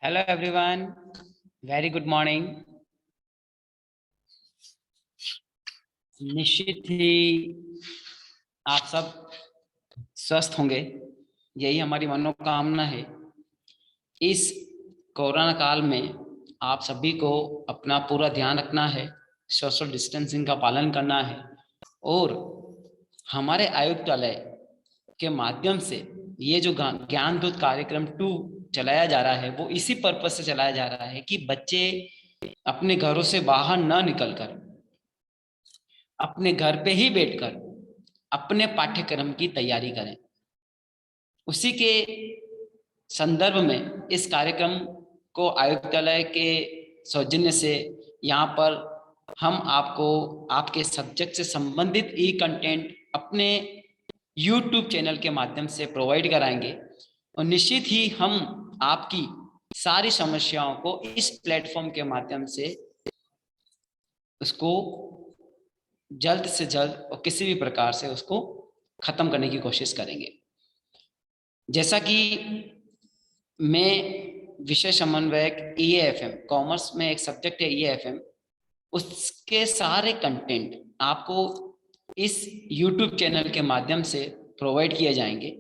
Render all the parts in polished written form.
Hello everyone, very good morning. निश्चित ही आप सब स्वस्थ होंगे, यही हमारी मनोकामना है। इस कोरोना काल में आप सभी को अपना पूरा ध्यान रखना है, सोशल डिस्टेंसिंग का पालन करना है और हमारे आयुक्तालय के माध्यम से ये जो ज्ञान दूत कार्यक्रम 2 चलाया जा रहा है वो इसी पर्पज से चलाया जा रहा है कि बच्चे अपने घरों से बाहर न निकलकर अपने घर पे ही बैठकर अपने पाठ्यक्रम की तैयारी करें। उसी के संदर्भ में इस कार्यक्रम को आयुक्तालय के सौजन्य से यहाँ पर हम आपको आपके सब्जेक्ट से संबंधित ई कंटेंट अपने YouTube चैनल के माध्यम से प्रोवाइड कराएंगे और निश्चित ही हम आपकी सारी समस्याओं को इस प्लेटफॉर्म के माध्यम से उसको जल्द से जल्द और किसी भी प्रकार से उसको खत्म करने की कोशिश करेंगे। जैसा कि मैं विषय समन्वयक EAFM, कॉमर्स में एक सब्जेक्ट है EAFM, उसके सारे कंटेंट आपको इस YouTube चैनल के माध्यम से प्रोवाइड किए जाएंगे,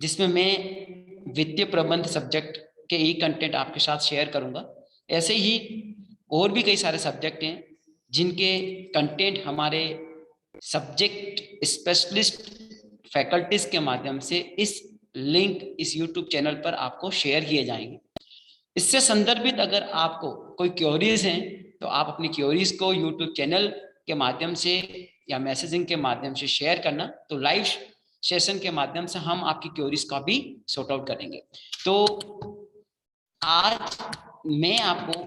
जिसमें मैं वित्तीय प्रबंध सब्जेक्ट के ई कंटेंट आपके साथ शेयर करूंगा। ऐसे ही और भी कई सारे सब्जेक्ट हैं जिनके कंटेंट हमारे सब्जेक्ट स्पेशलिस्ट फैकल्टीज के माध्यम से इस लिंक इस YouTube चैनल पर आपको शेयर किए जाएंगे। इससे संदर्भित अगर आपको कोई क्वेरीज हैं तो आप अपनी क्वेरीज को YouTube चैनल के माध्यम से या मैसेजिंग के माध्यम से शेयर करना, तो लाइव सेशन के माध्यम से हम आपकी क्वेरीज का भी सॉर्ट आउट करेंगे। तो आज मैं आपको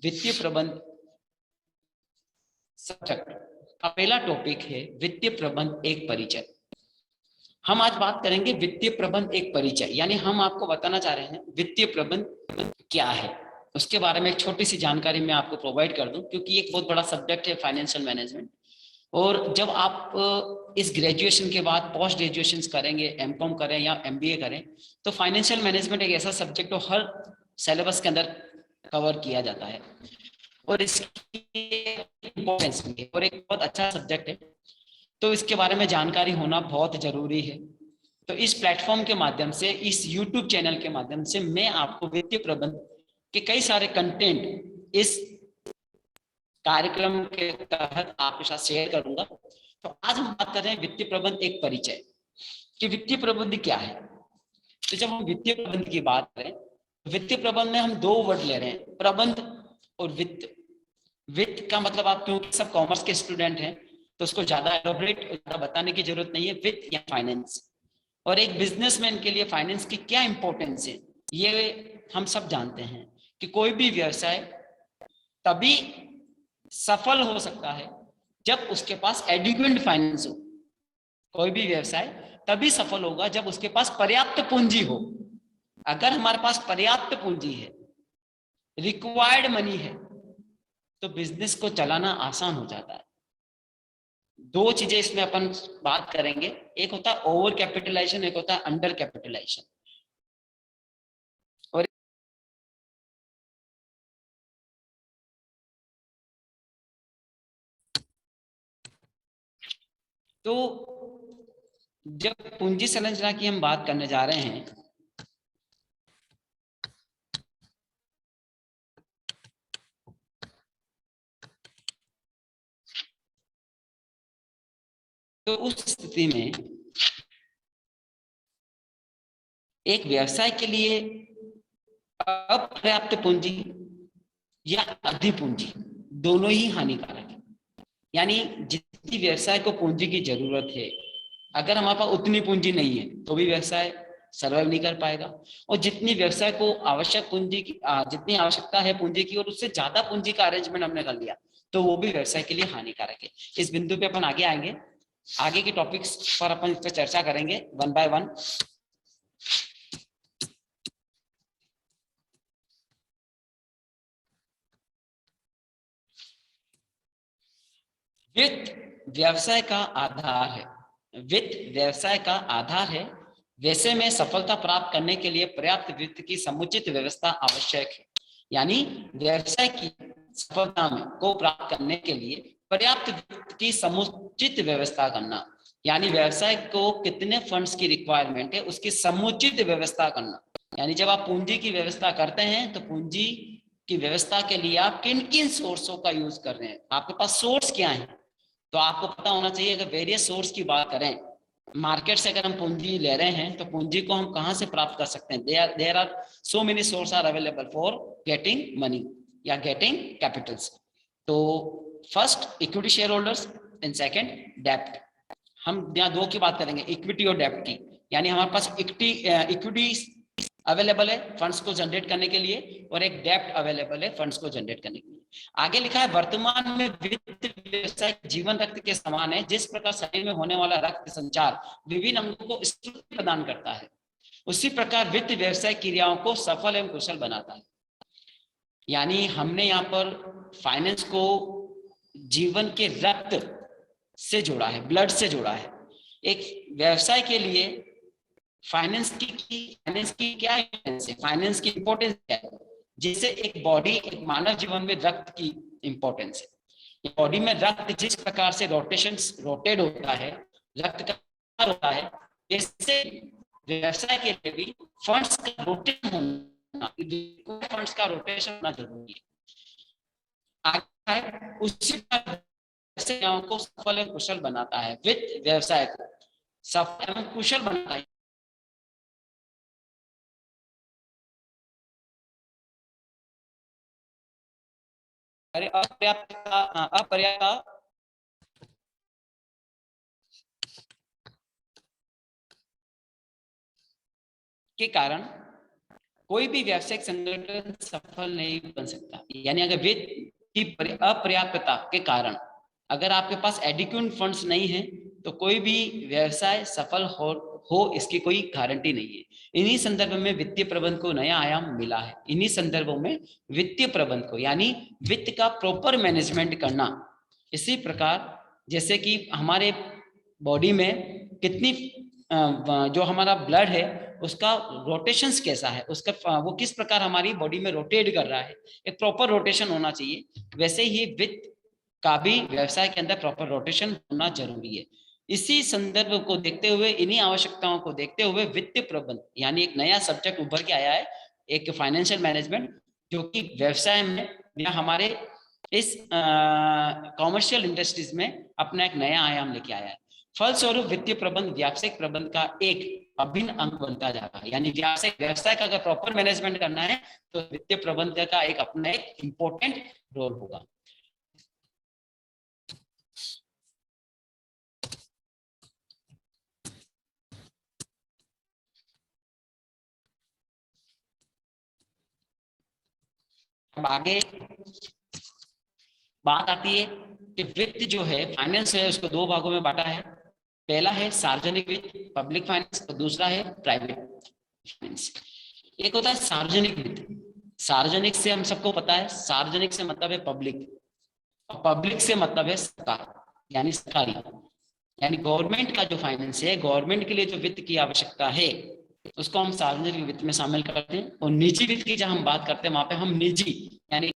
वित्तीय प्रबंध सब्जेक्ट का पहला टॉपिक है वित्तीय प्रबंध एक परिचय। हम आज बात करेंगे वित्तीय प्रबंध एक परिचय, यानी हम आपको बताना चाह रहे हैं वित्तीय प्रबंध क्या है, उसके बारे में एक छोटी सी जानकारी मैं आपको प्रोवाइड कर दूं, क्योंकि एक बहुत बड़ा सब्जेक्ट है फाइनेंशियल मैनेजमेंट। और जब आप इस ग्रेजुएशन के बाद पोस्ट ग्रेजुएशन करेंगे, MCOM करें या MBA करें, तो फाइनेंशियल मैनेजमेंट एक ऐसा सब्जेक्ट जो हर सिलेबस के अंदर कवर किया जाता है और इसकी इम्पोर्टेंस है और एक बहुत अच्छा सब्जेक्ट है, तो इसके बारे में जानकारी होना बहुत जरूरी है। तो इस प्लेटफॉर्म के माध्यम से, इस YouTube चैनल के माध्यम से मैं आपको वित्तीय प्रबंध के कई सारे कंटेंट इस कार्यक्रम के तहत आपके साथ शेयर करूंगा। तो आज हम बात कर रहे हैं वित्तीय प्रबंध एक परिचय कि वित्तीय प्रबंध क्या है। तो जब हम वित्तीय प्रबंध की बात करें, वित्तीय प्रबंध में हम दो वर्ड ले रहे हैं, प्रबंध और वित्त। वित्त का मतलब, आप क्योंकि सब कॉमर्स के स्टूडेंट हैं तो उसको ज्यादा एलोबरेट ज्यादा बताने की जरूरत नहीं है, वित्त या फाइनेंस। और एक बिजनेसमैन के लिए फाइनेंस की क्या इंपॉर्टेंस है ये हम सब जानते हैं कि कोई भी व्यवसाय तभी सफल हो सकता है जब उसके पास एडिक्वेट फाइनेंस हो। कोई भी व्यवसाय तभी सफल होगा जब उसके पास पर्याप्त पूंजी हो। अगर हमारे पास पर्याप्त पूंजी है, रिक्वायर्ड मनी है, तो बिजनेस को चलाना आसान हो जाता है। दो चीजें इसमें अपन बात करेंगे, एक होता है ओवर कैपिटलाइजेशन, एक होता है अंडर कैपिटलाइजेशन। और तो जब पूंजी संरचना की हम बात करने जा रहे हैं, तो उस स्थिति में एक व्यवसाय के लिए अपर्याप्त पूंजी या अधि पूंजी दोनों ही हानिकारक है। यानी जितनी व्यवसाय को पूंजी की जरूरत है, अगर हमारे पास उतनी पूंजी नहीं है तो भी व्यवसाय सर्वाइव नहीं कर पाएगा। और जितनी व्यवसाय को आवश्यक पूंजी की जितनी आवश्यकता है पूंजी की और उससे ज्यादा पूंजी का अरेंजमेंट हमने कर लिया तो वो भी व्यवसाय के लिए हानिकारक है। इस बिंदु पे अपन आगे आएंगे, आगे के टॉपिक्स पर अपन इस पर चर्चा करेंगे वन बाय वन। वित्त व्यवसाय का आधार है। वित्त व्यवसाय का आधार है। वैसे में सफलता प्राप्त करने के लिए पर्याप्त वित्त की समुचित व्यवस्था आवश्यक है। यानी व्यवसाय की सफलता में को प्राप्त करने के लिए पर्याप्त वित्त की समुचित व्यवस्था करना, यानी व्यवसाय को कितने फंड्स की रिक्वायरमेंट है उसकी समुचित व्यवस्था करना। यानी जब आप पूंजी की व्यवस्था करते हैं तो पूंजी की व्यवस्था के लिए आप किन किन सोर्सों का यूज कर रहे हैं, आपके पास सोर्स क्या है, तो आपको पता होना चाहिए। अगर वेरियस सोर्स की बात करें, मार्केट से अगर हम पूंजी ले रहे हैं तो पूंजी को हम कहां से प्राप्त कर सकते हैं? There are so many source are available for getting money या गेटिंग कैपिटल्स। तो first equity share holders and second डेब्ट। हम यहाँ दो की बात करेंगे, इक्विटी और डेब्ट की। यानी हमारे पास इक्विटी अवेलेबल है फंड्स को जनरेट करने के लिए और एक डेब्ट अवेलेबल है फंड्स को जनरेट करने के लिए। आगे लिखा है वर्तमान में वित्त व्यवसाय जीवन रक्त के समान है। जिस प्रकार शरीर में होने वाला रक्त संचार विभिन्न अंगों को स्फूर्ति प्रदान करता है, उसी प्रकार वित्त व्यवसाय क्रियाओं को सफल एवं कुशल बनाता है। यानी हमने यहाँ पर फाइनेंस को जीवन के रक्त से जोड़ा है, ब्लड से जोड़ा है। एक व्यवसाय के लिए फाइनेंस की क्या इंपोर्टेंस है, फाइनेंस की इंपोर्टेंस क्या है? जैसे एक बॉडी, एक मानव जीवन में रक्त की इंपोर्टेंस है। बॉडी में रक्त जिस प्रकार से रोटेट होता है, रक्त का होता है, जैसे व्यवसाय के लिए भी फंड्स का रोटेशन होना, फंड्स का रोटेशन होना जरूरी है। आगे उसी व्यवसायों को सफल एवं कुशल बनाता है। वित्त व्यवसाय को सफल एवं कुशल बनाता है। अरे अपर्याप्त के कारण कोई भी व्यावसायिक संगठन सफल नहीं बन सकता। यानी अगर वित्त की अपर्याप्तता के कारण अगर आपके पास एडिक्वेट फंड्स नहीं है तो कोई भी व्यवसाय सफल हो इसकी कोई गारंटी नहीं है। इन्हीं संदर्भ में वित्तीय प्रबंध को नया आयाम मिला है। इन्हीं संदर्भों में वित्तीय प्रबंध को यानी वित्त का प्रॉपर मैनेजमेंट करना। इसी प्रकार जैसे कि हमारे बॉडी में कितनी जो हमारा ब्लड है उसका रोटेशंस कैसा है, उसका वो किस प्रकार हमारी बॉडी में रोटेट कर रहा है, एक प्रॉपर रोटेशन होना चाहिए। वैसे ही वित्त का भी व्यवसाय के अंदर प्रॉपर रोटेशन होना जरूरी है। इसी संदर्भ को देखते हुए, इन्हीं आवश्यकताओं को देखते हुए वित्तीय प्रबंध यानी एक नया सब्जेक्ट उभर के आया है, एक फाइनेंशियल मैनेजमेंट, जो कि व्यवसाय में या हमारे इस कॉमर्शियल इंडस्ट्रीज में अपना एक नया आयाम लेके आया है। फलस्वरूप वित्तीय प्रबंध व्यावसायिक प्रबंध का एक अभिन्न अंग बनता जा रहा है। यानी व्यवसाय का अगर प्रॉपर मैनेजमेंट करना है तो वित्तीय प्रबंध का एक अपना एक इंपॉर्टेंट रोल होगा। अब आगे बात आती है कि वित्त जो है, फाइनेंस है, उसको दो भागों में बांटा है। पहला है सार्वजनिक वित्त, पब्लिक फाइनेंस, और दूसरा है प्राइवेट फाइनेंस। एक होता है सार्वजनिक वित्त। सार्वजनिक से हम सबको पता है, सार्वजनिक से मतलब है पब्लिक, और पब्लिक से मतलब है सरकार यानी सरकारी। यानी गवर्नमेंट का जो फाइनेंस है, गवर्नमेंट के लिए जो वित्त की आवश्यकता है उसको हम सार्वजनिक वित्त में शामिल करते हैं। और निजी वित्त की जब हम बात करते हैं वहां पे हम निजी यानी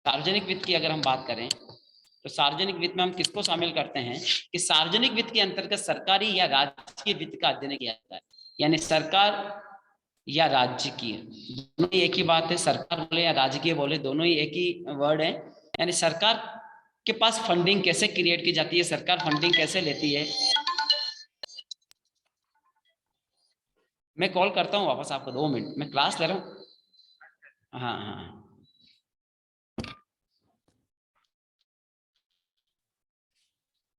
सार्वजनिक वित्त की अगर हम बात करें तो सार्वजनिक वित्त में हम किसको शामिल करते हैं कि सार्वजनिक वित्त के अंतर्गत सरकारी या राजकीय वित्त का अध्ययन किया जाता है। यानी सरकार या राज्य की, दोनों ही एक ही बात है, सरकार बोले या राजकीय बोले दोनों ही एक ही वर्ड है। यानी सरकार के पास फंडिंग कैसे क्रिएट की जाती है, सरकार फंडिंग कैसे लेती है। मैं कॉल करता हूँ वापस आपको 2 मिनट, मैं क्लास ले रहा हूँ। हाँ हाँ,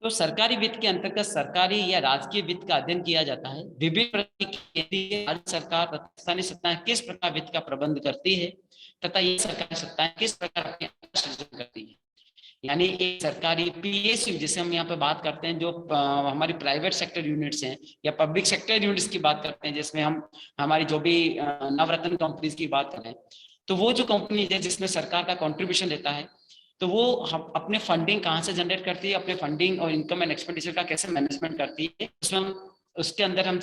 तो सरकारी वित्त के अंतर्गत सरकारी या राजकीय वित्त का अध्ययन किया जाता है। विभिन्न प्रकार की केंद्रीय, राज्य सरकार तथा स्थानीय सत्ताएं किस प्रकार वित्त का प्रबंध करती है तथा ये सरकारी सत्ताएं किस प्रकार अपने सृजन करती है। यानी एक सरकारी पीएसयू जिसे हम यहाँ पे बात करते हैं, जो हमारी प्राइवेट सेक्टर यूनिट्स हैं या पब्लिक सेक्टर यूनिट्स की बात करते हैं, जिसमें हम हमारी जो भी नवरत्न कंपनीज की बात करें, तो वो जो कंपनी है जिसमें सरकार का कंट्रीब्यूशन लेता है, तो वो हम अपने फंडिंग कहाँ से जनरेट करती है, अपने फंडिंग और इनकम एंड एक्सपेंडिचर का कैसे मैनेजमेंट करती है, उसमें हम उसके अंदर हम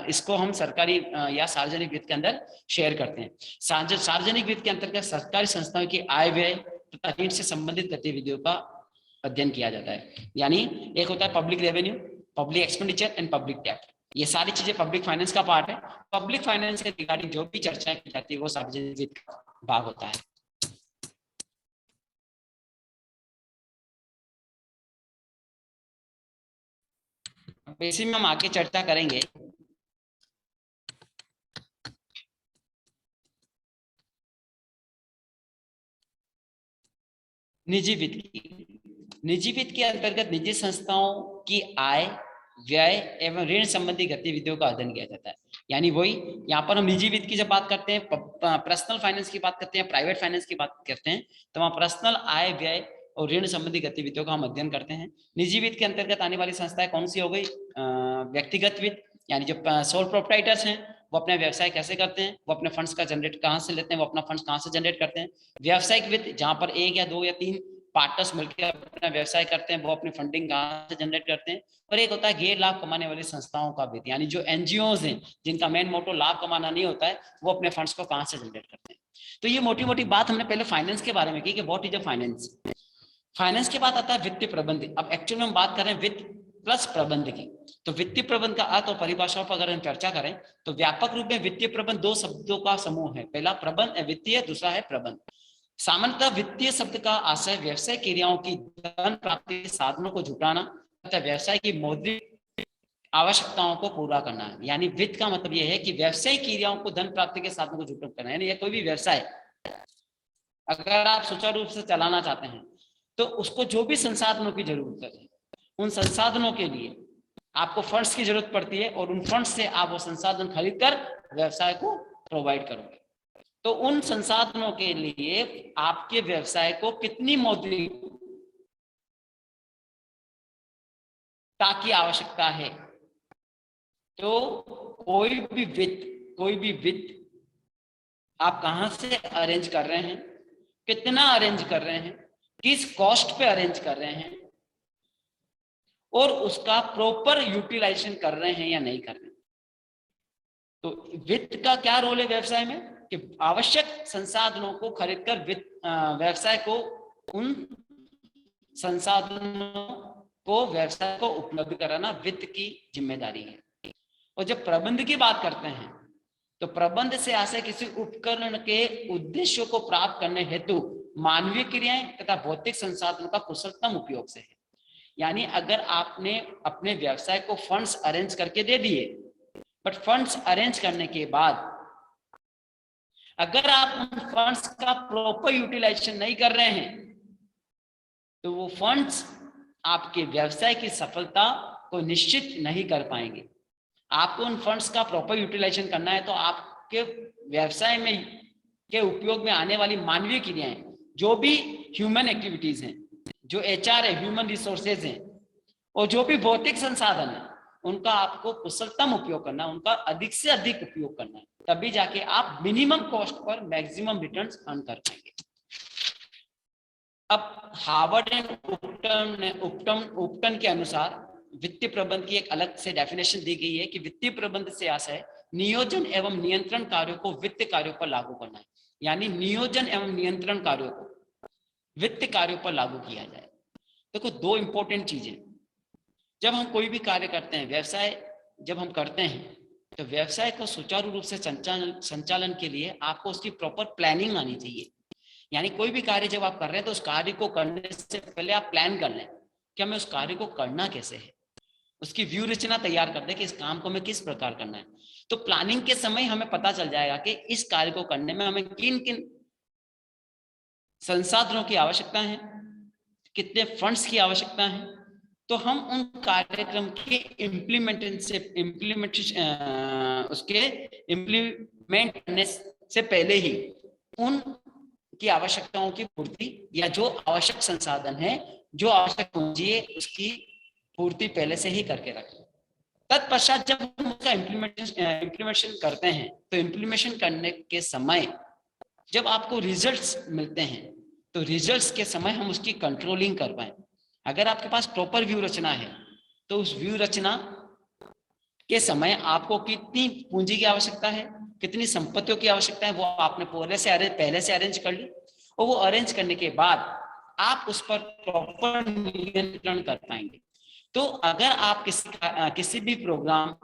इसको हम सरकारी या सार्वजनिक वित्त के अंदर शेयर करते हैं। सार्वजनिक वित्त के अंतर्गत सरकारी संस्थाओं की आय व्यय तथा ऋण से संबंधित गतिविधियों का अध्ययन किया जाता है। यानी एक होता है public revenue, public expenditure and public डेब्ट, ये सारी चीजें पब्लिक फाइनेंस का पार्ट है। पब्लिक फाइनेंस के रिगार्डिंग जो भी चर्चाएं की जाती है वो सार्वजनिक वित्त का भाग होता है। इसी में हम आगे चर्चा करेंगे निजी वित्त की। निजी वित्त के अंतर्गत निजी संस्थाओं की आय व्यय एवं ऋण संबंधी गतिविधियों का अध्ययन किया जाता है। यानी वही यहाँ पर हम निजी वित्त की जब बात करते हैं, पर्सनल फाइनेंस की बात करते हैं, प्राइवेट फाइनेंस की बात करते हैं, तो वहाँ पर्सनल आय व्यय और ऋण संबंधी गतिविधियों का हम अध्ययन करते हैं। निजी वित्त के अंतर्गत आने वाली संस्थाएं कौन सी हो गई? व्यक्तिगत वित्त, यानी जो सोल प्रोप्राइटर्स हैं वो अपने व्यवसाय कैसे करते हैं, वो अपने फंड्स का जनरेट कहाँ से लेते हैं, वो अपना फंड्स कहाँ से जनरेट करते हैं। व्यावसायिक वित्त, जहाँ पर एक या दो या तीन पार्टनर्स मिलकर अपना व्यवसाय करते हैं, वो अपनी फंडिंग कहाँ से जनरेट करते हैं। और एक होता है गैर लाभ कमाने वाली संस्थाओं का वित्त, यानी जो एनजीओ हैं जिनका मेन मोटो लाभ कमाना नहीं होता है, वो अपने फंड्स को कहाँ से जनरेट करते हैं। तो ये मोटी मोटी बात हमने पहले फाइनेंस के बारे में की कि what is a finance. Finance के बाद आता है वित्तीय प्रबंध। अब एक्चुअली हम बात कर रहे हैं वित्त प्लस प्रबंध की। तो वित्तीय प्रबंध का अर्थ और परिभाषाओं पर अगर हम चर्चा करें तो व्यापक रूप में वित्तीय प्रबंध दो शब्दों का समूह है। पहला प्रबंध वित्तीय, दूसरा है प्रबंध। सामान्यतः वित्तीय शब्द का आशय व्यवसाय क्रियाओं की धन प्राप्ति के साधनों को जुटाना तथा व्यवसाय की मौद्रिक आवश्यकताओं को पूरा करना है। यानी वित्त का मतलब यह है कि व्यवसाय क्रियाओं को धन प्राप्ति के साधनों को जुटा करना है। यानी कोई भी व्यवसाय अगर आप सुचारू रूप से चलाना चाहते हैं तो उसको जो भी संसाधनों की जरूरत है, उन संसाधनों के लिए आपको फंड्स की जरूरत पड़ती है और उन फंड्स से आप वो संसाधन खरीद कर व्यवसाय को प्रोवाइड करोगे। तो उन संसाधनों के लिए आपके व्यवसाय को कितनी मौद्रिकता की आवश्यकता है। तो कोई भी वित्त आप कहां से अरेंज कर रहे हैं, कितना अरेंज कर रहे हैं, किस कॉस्ट पे अरेंज कर रहे हैं और उसका प्रॉपर यूटिलाइजेशन कर रहे हैं या नहीं कर रहे हैं। तो वित्त का क्या रोल है व्यवसाय में कि आवश्यक संसाधनों को खरीदकर व्यवसाय को उन संसाधनों को व्यवसाय को उपलब्ध कराना वित्त की जिम्मेदारी है। और जब प्रबंध की बात करते हैं तो प्रबंध से आशय किसी उपकरण के उद्देश्यों को प्राप्त करने हेतु मानवीय क्रियाएं तथा भौतिक संसाधनों का कुशलतम उपयोग से है। यानी अगर आपने अपने व्यवसाय को फंड्स अरेंज करके दे दिए, बट फंड्स अरेंज करने के बाद अगर आप उन फंड्स का प्रॉपर यूटिलाइजेशन नहीं कर रहे हैं तो वो फंड्स आपके व्यवसाय की सफलता को निश्चित नहीं कर पाएंगे। आपको उन फंड्स का प्रॉपर यूटिलाइजेशन करना है तो आपके व्यवसाय में के उपयोग में आने वाली मानवीय क्रियाएं, जो भी ह्यूमन एक्टिविटीज हैं, जो एचआर है, ह्यूमन रिसोर्सेज हैं, और जो भी भौतिक संसाधन है, उनका आपको कुशलतम उपयोग करना है, उनका अधिक से अधिक उपयोग करना है, तभी जाके आप minimum cost per maximum returns earn कर पाएंगे। अब हार्वर्ड एंड उपटन के अनुसार वित्तीय प्रबंध की एक अलग से डेफिनेशन दी गई है कि वित्तीय प्रबंध से आशय नियोजन एवं नियंत्रण कार्यों को वित्त कार्यों पर लागू करना है। यानी नियोजन एवं नियंत्रण कार्यों को वित्त कार्यों पर लागू किया जाए। देखो दो इंपॉर्टेंट चीजें, जब हम कोई भी कार्य करते हैं, व्यवसाय जब हम करते हैं तो व्यवसाय को सुचारू रूप से संचालन के लिए आपको उसकी प्रॉपर प्लानिंग आनी चाहिए। यानी कोई भी कार्य जब आप कर रहे हैं तो उस कार्य को करने से पहले आप प्लान कर लें कि हमें उस कार्य को करना कैसे है, उसकी व्यू रचना तैयार कर दें कि इस काम को हमें किस प्रकार करना है। तो प्लानिंग के समय हमें पता चल जाएगा कि इस कार्य को करने में हमें किन किन संसाधनों की आवश्यकता है, कितने फंड्स की आवश्यकता है। तो हम उन कार्यक्रम के इम्प्लीमेंट करने से पहले ही उन की आवश्यकताओं की पूर्ति या जो आवश्यक संसाधन है, जो आवश्यक पूंजी है, उसकी पूर्ति पहले से ही करके रखें। तत्पश्चात जब हम उसका इम्प्लीमेंटेशन करते हैं तो इम्प्लीमेंटेशन करने के समय जब आपको रिजल्ट्स मिलते हैं तो रिजल्ट्स के समय हम उसकी कंट्रोलिंग कर पाए। अगर आपके पास प्रॉपर व्यू रचना है तो उस व्यू रचना के समय आपको कितनी पूंजी की आवश्यकता है, कितनी संपत्तियों की आवश्यकता है, वो आपने पहले से अरेंज कर ली, और वो अरेंज करने के बाद आप उस पर प्रॉपर नियंत्रण कर पाएंगे। तो अगर आप किसी भी प्रोग्राम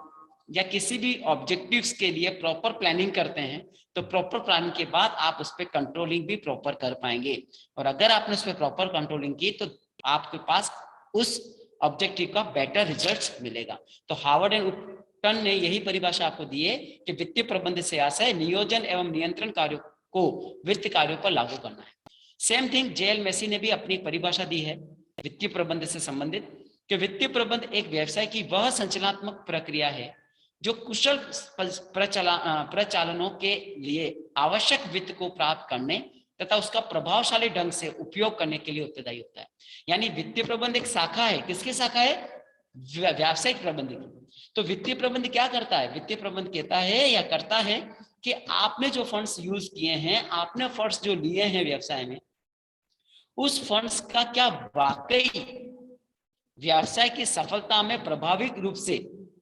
या किसी भी ऑब्जेक्टिव्स के लिए प्रॉपर प्लानिंग करते हैं तो प्रॉपर प्लानिंग के बाद आप उस पर कंट्रोलिंग भी प्रॉपर कर पाएंगे। और अगर आपने उस पर प्रॉपर कंट्रोलिंग की तो आपके पास उस ऑब्जेक्टिव का बेटर रिजल्ट मिलेगा। तो हार्वर्ड एंड उपटन ने यही परिभाषा आपको दी है कि वित्तीय प्रबंधन से आशय नियोजन एवं नियंत्रण कार्यों को वित्त कार्यों पर लागू करना है। सेम थिंग जेएल मैसी ने भी अपनी परिभाषा दी है वित्तीय प्रबंधन से संबंधित कि वित्तीय प्रबंध एक व्यवसाय की वह संचालनात्मक प्रक्रिया है जो कुशल प्रचालनों के लिए आवश्यक वित्त को प्राप्त करने तथा उसका प्रभावशाली ढंग से उपयोग करने के लिए उत्तरदायी होता है। यानी वित्तीय प्रबंध एक शाखा है, किसकी शाखा है? व्यावसायिक प्रबंध की। तो वित्तीय प्रबंध क्या करता है? वित्तीय प्रबंध कहता है या करता है कि आपने जो फंड्स यूज किए हैं, आपने फंड्स जो लिए हैं व्यवसाय में, उस फंड्स का क्या वाकई व्यवसाय की सफलता में प्रभावी रूप से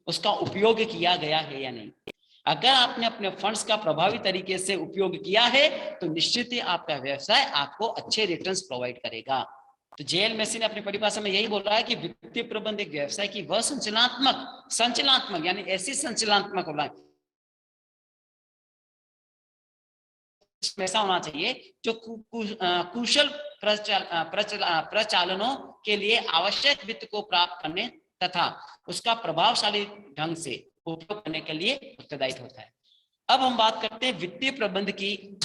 उसका उपयोग किया गया है या नहीं। अगर आपने अपने फंड्स का प्रभावी तरीके से उपयोग किया है तो निश्चित ही आपका व्यवसाय आपको अच्छे रिटर्न्स प्रोवाइड करेगा। तो जेएल मैसी ने अपनी परिभाषा में यही बोल रहा है कि वित्तीय प्रबंध एक व्यवसाय की वह संचालनात्मक यानी ऐसी संचालनात्मक होना है, ऐसा होना चाहिए जो कुशल प्रचालनों के लिए आवश्यक वित्त को प्राप्त करने तथा उसका प्रभावशाली ढंग से उपयोग करने के लिए उत्तरदायी होता है। अब हम बात करते हैं वित्तीय प्रबंध की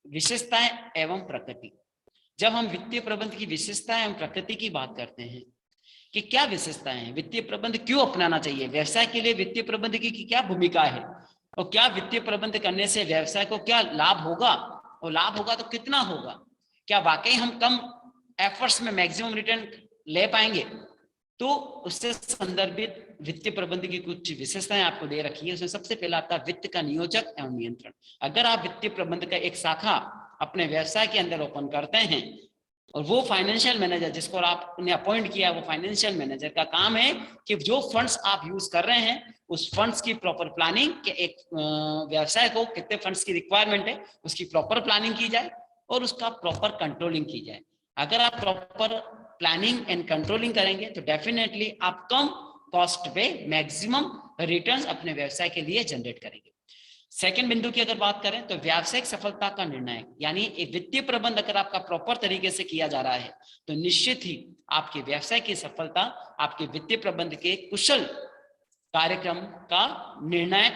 विशेषताएं एवं प्रकृति। जब हम वित्तीय प्रबंध की विशेषताएं एवं प्रकृति की बात करते हैं कि क्या विशेषताएं हैं, वित्तीय प्रबंध क्यों अपनाना चाहिए, व्यवसाय के लिए वित्तीय प्रबंध की क्या भूमिका है, और क्या वित्तीय प्रबंध करने से व्यवसाय को क्या लाभ होगा, और लाभ होगा तो कितना होगा, क्या वाकई हम कम एफर्ट्स में मैक्सिमम रिटर्न ले पाएंगे। तो उससे संदर्भित वित्तीय प्रबंध की कुछ विशेषताएं आपको दे रखी है। उसमें सबसे पहला आता है वित्त का नियोजक एवं नियंत्रण। अगर आप वित्तीय प्रबंध का एक शाखा अपने व्यवसाय के अंदर ओपन करते हैं और वो फाइनेंशियल मैनेजर जिसको आपने अपॉइंट किया, वो फाइनेंशियल मैनेजर का काम है कि जो फंड्स आप यूज कर रहे हैं उस फंड्स की प्रॉपर प्लानिंग के एक व्यवसाय को कितने फंड्स की रिक्वायरमेंट है उसकी प्रॉपर प्लानिंग की जाए और उसका प्रॉपर कंट्रोलिंग की जाए। अगर आप प्रॉपर प्लानिंग एंड कंट्रोलिंग करेंगे तो डेफिनेटली आप कम कॉस्ट पे मैक्सिमम रिटर्न्स अपने व्यवसाय के लिए जनरेट करेंगे। सेकंड बिंदु की अगर बात करें तो व्यावसायिक सफलता का निर्णय, यानी एक वित्तीय प्रबंध अगर आपका प्रॉपर तरीके से किया जा रहा है तो निश्चित ही आपके व्यवसाय की सफलता आपके वित्तीय प्रबंध के कुशल कार्यक्रम का निर्णायक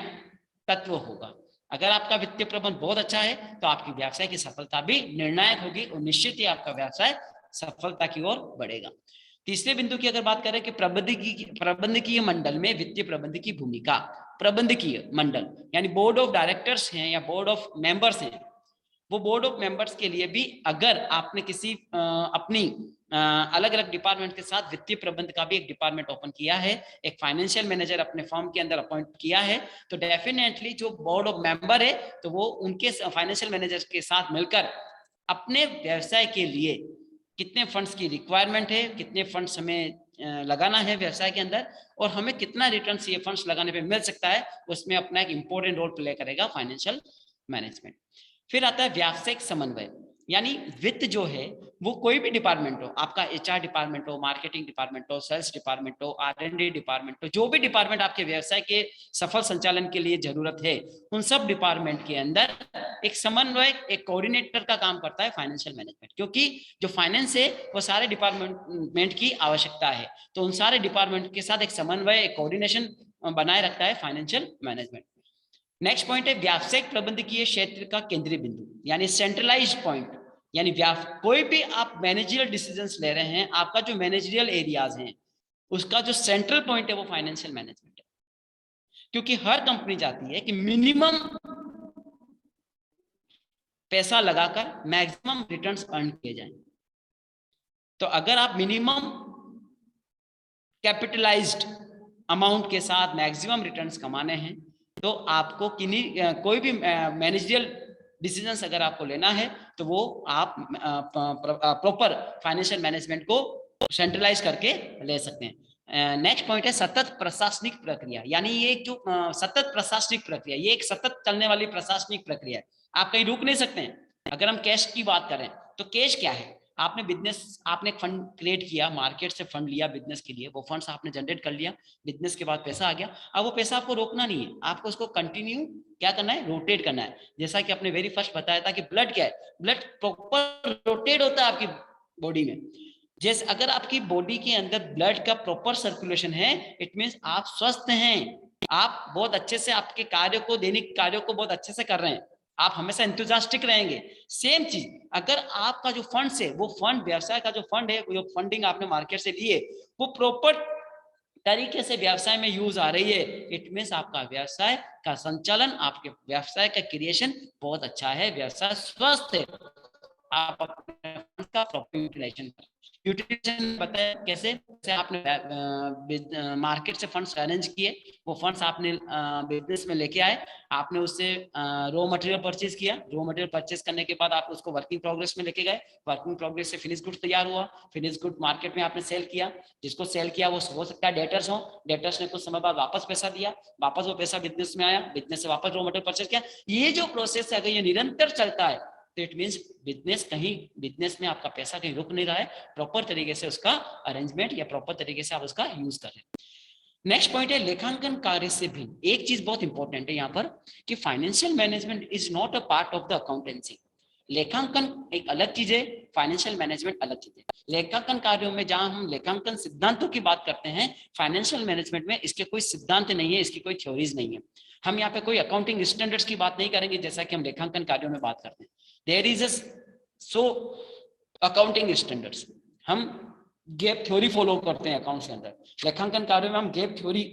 तत्व होगा। अगर आपका वित्तीय प्रबंध बहुत अच्छा है तो आपकी व्यवसाय की सफलता भी निर्णायक होगी और निश्चित ही आपका व्यवसाय सफलता की ओर बढ़ेगा। तीसरे बिंदु की अगर बात करें कि प्रबंधकीय मंडल में वित्तीय प्रबंध की भूमिका। प्रबंधकीय मंडल यानी बोर्ड ऑफ डायरेक्टर्स हैं या बोर्ड ऑफ मेंबर्स हैं, वो बोर्ड ऑफ मेंबर्स के लिए भी अगर आपने किसी अपनी अलग अलग डिपार्टमेंट के साथ वित्तीय प्रबंध का भी एक डिपार्टमेंट ओपन किया है, एक फाइनेंशियल मैनेजर अपने फर्म के अंदर अपॉइंट किया है, तो डेफिनेटली जो बोर्ड ऑफ मेंबर है तो वो उनके फाइनेंशियल मैनेजर के साथ मिलकर अपने व्यवसाय के लिए कितने फंड्स की रिक्वायरमेंट है, कितने फंड्स हमें लगाना है व्यवसाय के अंदर और हमें कितना रिटर्न ये फंड्स लगाने पे मिल सकता है, उसमें अपना एक इंपॉर्टेंट रोल प्ले करेगा फाइनेंशियल मैनेजमेंट। फिर आता है व्यावसायिक समन्वय, यानी वित्त जो है वो कोई भी डिपार्टमेंट हो, आपका एचआर डिपार्टमेंट हो, मार्केटिंग डिपार्टमेंट हो, सेल्स डिपार्टमेंट हो, आर&डी डिपार्टमेंट हो, जो भी डिपार्टमेंट आपके व्यवसाय के सफल संचालन के लिए जरूरत है, उन सब डिपार्टमेंट के अंदर एक समन्वय, एक कोऑर्डिनेटर का काम करता है फाइनेंशियल मैनेजमेंट, क्योंकि जो फाइनेंस है वो सारे डिपार्टमेंट की आवश्यकता है, तो उन सारे डिपार्टमेंट के साथ एक समन्वय, एक कोऑर्डिनेशन बनाए रखता है फाइनेंशियल मैनेजमेंट। नेक्स्ट पॉइंट है व्यावसायिक प्रबंधकीय क्षेत्र का केंद्रीय बिंदु, यानी सेंट्रलाइज पॉइंट, यानी कोई भी आप मैनेजरियल डिसीजंस ले रहे हैं, आपका जो मैनेजरियल एरियाज हैं उसका जो सेंट्रल पॉइंट है वो फाइनेंशियल मैनेजमेंट है, क्योंकि हर कंपनी चाहती है कि मिनिमम पैसा लगाकर मैक्सिमम रिटर्न्स अर्न किए जाएं। तो अगर आप मिनिमम कैपिटलाइज्ड अमाउंट के साथ मैक्सिमम रिटर्न्स कमाने हैं तो आपको कोई भी मैनेजरियल डिसीजंस अगर आपको लेना है तो वो आप प्रॉपर फाइनेंशियल मैनेजमेंट को सेंट्रलाइज करके ले सकते हैं। नेक्स्ट पॉइंट है सतत प्रशासनिक प्रक्रिया, यानी ये जो सतत प्रशासनिक प्रक्रिया, ये एक सतत चलने वाली प्रशासनिक प्रक्रिया है, आप कहीं रुक नहीं सकते हैं। अगर हम कैश की बात करें तो कैश क्या है, आपने बिजनेस, आपने एक फंड क्रिएट किया, मार्केट से फंड लिया बिजनेस के लिए, वो फंड्स आपने जनरेट कर लिया, बिजनेस के बाद पैसा आ गया, अब वो पैसा आपको रोकना नहीं है, आपको उसको कंटिन्यू क्या करना है, रोटेट करना है। जैसा कि आपने वेरी फर्स्ट बताया था कि ब्लड क्या है, ब्लड प्रॉपर रोटेट होता है आपकी बॉडी में। जैसे अगर आपकी बॉडी के अंदर ब्लड का प्रॉपर सर्कुलेशन है, इट मीन्स आप स्वस्थ हैं, आप बहुत अच्छे से आपके कार्यों को, दैनिक कार्यों को बहुत अच्छे से कर रहे हैं, आप हमेशा एंथुसियास्टिक रहेंगे। सेम चीज अगर आपका जो फंड है, वो फंड व्यवसाय का जो फंड है, जो फंडिंग आपने मार्केट से लिए, वो प्रॉपर तरीके से व्यवसाय में यूज आ रही है, इट मीन्स आपका व्यवसाय का संचालन, आपके व्यवसाय का क्रिएशन बहुत अच्छा है, व्यवसाय स्वस्थ है। आप अपने फंड का प्रॉपर यूटिलाइजेशन बताया कैसे, जैसे आपने मार्केट से फंड्स अरेंज किए, वो फंड्स आपने बिजनेस में लेके आए, आपने उससे रॉ मटेरियल परचेज किया, रॉ मटेरियल परचेज करने के बाद आप उसको वर्किंग प्रोग्रेस में लेके गए, वर्किंग प्रोग्रेस से फिनिश गुड तैयार हुआ, फिनिश गुड मार्केट में आपने सेल किया, जिसको सेल किया वो हो सकता है डेटर्स हो, डेटर्स ने कुछ समय बाद वापस पैसा दिया, वापस वो पैसा बिजनेस में आया, बिजनेस से वापस रॉ मटेरियल परचेज किया। ये जो प्रोसेस है अगर ये निरंतर चलता है तो इट मीन्स बिजनेस में आपका पैसा कहीं रुक नहीं रहा है, प्रॉपर तरीके से उसका अरेंजमेंट या प्रॉपर तरीके से आप उसका यूज कर रहे हैं। नेक्स्ट पॉइंट है लेखांकन कार्य से भिन्न। एक चीज बहुत इंपॉर्टेंट है यहाँ पर कि financial management is not a part of the accountancy. लेखांकन एक अलग चीज है, फाइनेंशियल मैनेजमेंट अलग चीज है। लेखांकन कार्यों में जहां हम लेखांकन सिद्धांतों की बात करते हैं, फाइनेंशियल मैनेजमेंट में इसके कोई सिद्धांत नहीं है, इसकी कोई थ्योरीज नहीं है। हम यहाँ पे कोई अकाउंटिंग स्टैंडर्ड्स की बात नहीं करेंगे जैसा कि हम लेखांकन कार्यों में बात करते हैं। There is so accounting standards, हम गैप थ्योरी फॉलो करते हैं अकाउंट्स के अंदर, लेखांकन कार्यों में हम गैप थ्योरी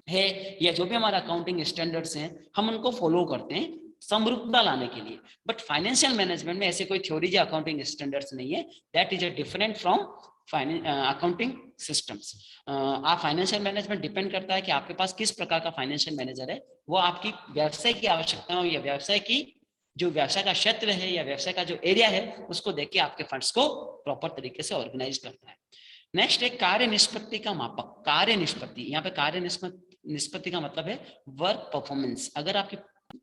है या जो भी हमारा अकाउंटिंग स्टैंडर्ड्स हैं हम उनको फॉलो करते हैं समरूपता लाने के लिए। बट फाइनेंशियल मैनेजमेंट में ऐसे कोई थ्योरी या अकाउंटिंग स्टैंडर्ड्स नहीं है, that is a different from accounting systems. आप फाइनेंशियल मैनेजमेंट डिपेंड करता है कि आपके पास किस प्रकार का फाइनेंशियल मैनेजर है, वो आपकी व्यवसाय की आवश्यकताओं या व्यवसाय की जो व्यवसाय का क्षेत्र है या व्यवसाय का जो एरिया है उसको देख के आपके फंड्स को प्रॉपर तरीके से ऑर्गेनाइज करता है। नेक्स्ट है कार्य निष्पत्ति का मापक। कार्य निष्पत्ति, यहाँ पे कार्य निष्पत्ति का मतलब है वर्क परफॉर्मेंस। अगर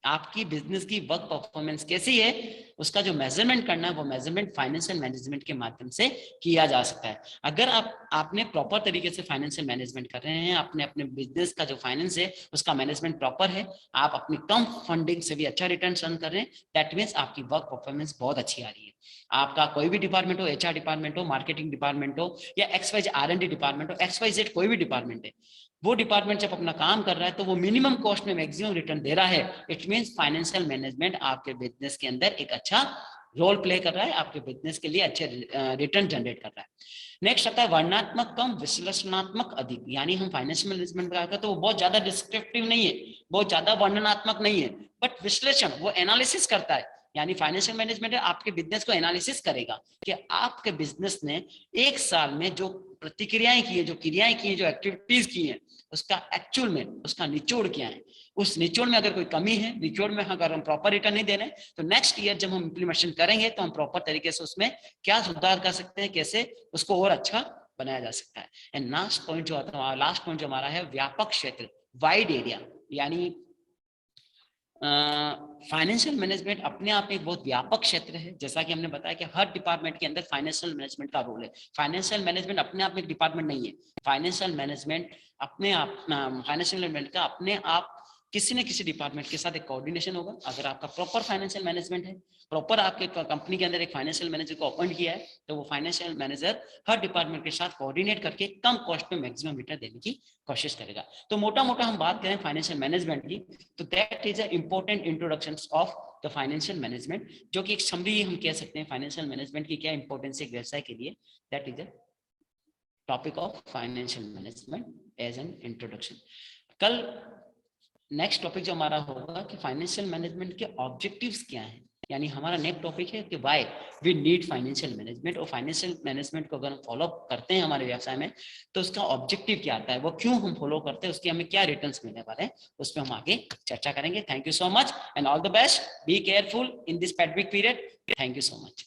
आपकी बिजनेस की वर्क परफॉर्मेंस कैसी है उसका जो मेजरमेंट करना है वो मेजरमेंट फाइनेंशियल मैनेजमेंट के माध्यम से किया जा सकता है। अगर आपने प्रॉपर तरीके से फाइनेंशियल मैनेजमेंट कर रहे हैं, आपने अपने बिजनेस का जो फाइनेंस है उसका मैनेजमेंट प्रॉपर है, आप अपनी कम फंडिंग से भी अच्छा रिटर्न अर्न कर रहे हैं, दैट मीन्स आपकी वर्क परफॉर्मेंस बहुत अच्छी आ रही है। आपका कोई भी डिपार्टमेंट हो, एचआर डिपार्टमेंट हो, मार्केटिंग डिपार्टमेंट हो या XYZ R&D डिपार्टमेंट हो, XYZ कोई भी डिपार्टमेंट है, वो डिपार्टमेंट जब अपना काम कर रहा है तो वो मिनिमम कॉस्ट में मैक्सिमम रिटर्न दे रहा है, इट मींस फाइनेंशियल मैनेजमेंट आपके बिजनेस के अंदर एक अच्छा रोल प्ले कर रहा है, आपके बिजनेस के लिए अच्छे रिटर्न जनरेट कर रहा है। नेक्स्ट आता है वर्णनात्मक कम विश्लेषणात्मक अधिक। यानी हम फाइनेंशियल मैनेजमेंट का तो वो बहुत ज्यादा डिस्क्रिप्टिव नहीं है, बहुत ज्यादा वर्णनात्मक नहीं है, बट विश्लेषण वो एनालिसिस करता है। यानी फाइनेंशियल मैनेजमेंट आपके बिजनेस को एनालिसिस करेगा कि आपके बिजनेस ने एक साल में जो प्रतिक्रियाएं की है, जो क्रियाएं की है, जो एक्टिविटीज की हैं, उसका एक्चुअल में उसका निचोड़ क्या है, उस निचोड़ में अगर कोई कमी है, निचोड़ में अगर हम प्रॉपर रिटर्न नहीं दे रहे तो नेक्स्ट ईयर जब हम इंप्लीमेंटेशन करेंगे तो हम प्रॉपर तरीके से उसमें क्या सुधार कर सकते हैं, कैसे उसको और अच्छा बनाया जा सकता है। एंड लास्ट पॉइंट जो आता है, लास्ट पॉइंट जो हमारा है व्यापक क्षेत्र, वाइड एरिया। यानी फाइनेंशियल मैनेजमेंट अपने आप में एक बहुत व्यापक क्षेत्र है, जैसा कि हमने बताया कि हर डिपार्टमेंट के अंदर फाइनेंशियल मैनेजमेंट का रोल है। फाइनेंशियल मैनेजमेंट अपने आप में एक डिपार्टमेंट नहीं है, फाइनेंशियल मैनेजमेंट अपने आप, फाइनेंशियल मैनेजमेंट का अपने आप किसी न किसी डिपार्टमेंट के साथ एक कोऑर्डिनेशन होगा। अगर आपका प्रॉपर फाइनेंशियल मैनेजमेंट है, प्रॉपर आपके कंपनी के अंदर एक फाइनेंशियल मैनेजर को अपॉइंट किया है, तो वो फाइनेंशियल मैनेजर हर डिपार्टमेंट के साथ कोऑर्डिनेट करके कम कॉस्ट में मैक्सिमम रिटर्न देने की कोशिश करेगा। तो मोटा मोटा हम बात करें फाइनेंशियल मैनेजमेंट की, तो that is a important introduction of the financial management, जो कि एक समरी हम कह सकते हैं फाइनेंशियल मैनेजमेंट की क्या इंपॉर्टेंस है एक व्यवसाय के लिए। That is a topic of financial management as an introduction. कल नेक्स्ट टॉपिक जो हमारा होगा कि फाइनेंशियल मैनेजमेंट के ऑब्जेक्टिव्स क्या हैं, यानी हमारा नेक्स्ट टॉपिक है कि why we need financial management, और फाइनेंशियल मैनेजमेंट को अगर हम फॉलो करते हैं हमारे व्यवसाय में तो उसका ऑब्जेक्टिव क्या आता है, वो क्यों हम फॉलो करते हैं, उसके हमें क्या रिटर्न्स मिलने वाले हैं, उस पर हम आगे चर्चा करेंगे। Thank you so much and all the best, be careful in this pandemic period. Thank you so much.